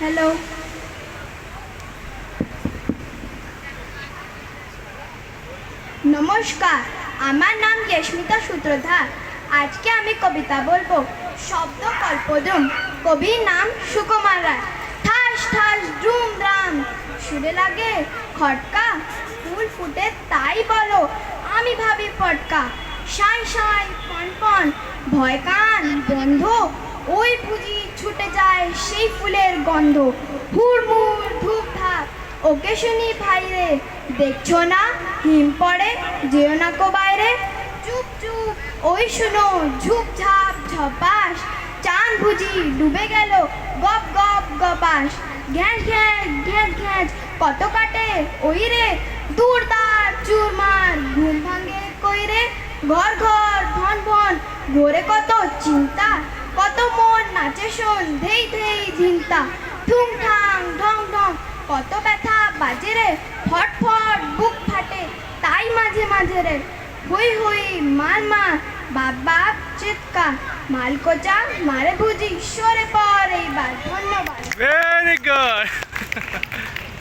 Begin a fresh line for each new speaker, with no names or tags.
Hello. নমস্কার, আমার নাম রেশমিতা সূত্রধার। আজকে আমি কবিতা বলবো। শব্দ কল্পদ্রুম, কবির নাম সুকুমার রায়। ঠাস ঠাস দ্রুম দ্রাম, সুরে লাগে খটকা। ফুল ফুটে তাই বলো, আমি ভাবি পটকা। সাঁই সাঁই পন পন, ভয় কান বন্ধ। ওই বুঝি ছুটে যায় সেই ফুলের গন্ধ। হুড়মুড় ধূপ ধাপ, ওকে শুনি ভাইরে। দেখছো না হিম পড়ে, যেও না কো বাইরে। চুপ চুপ ওই শুনো, ঝুপঝাপ ঝপাস। চাঁদ বুঝি ডুবে গেল, গপ গপ গপাস। ঘ্যাঁচ ঘ্যাঁচ ঘ্যাঁচ ঘ্যাঁচ, কত কাটে ওই রে। দূর দাঁড় চুরমার, ঘুম ভাঙে কই রে। ঘর ঘর ভন ভন, ঘোরে কত চিন্তা। কত মন নাচে শোন, ধেই ধেই ধিনতা। ঠুং ঠাং ঢং ঢং, কত ব্যথা বাজে রে। ফট ফট বুক ফাটে, তাই মাঝে মাঝে রে। হুই হুই মার মার, বাপ বাপ চিৎকার। মালকোচা মারে ভুজি, সরে পর এইবার। ধন্যবাদ।
Very good.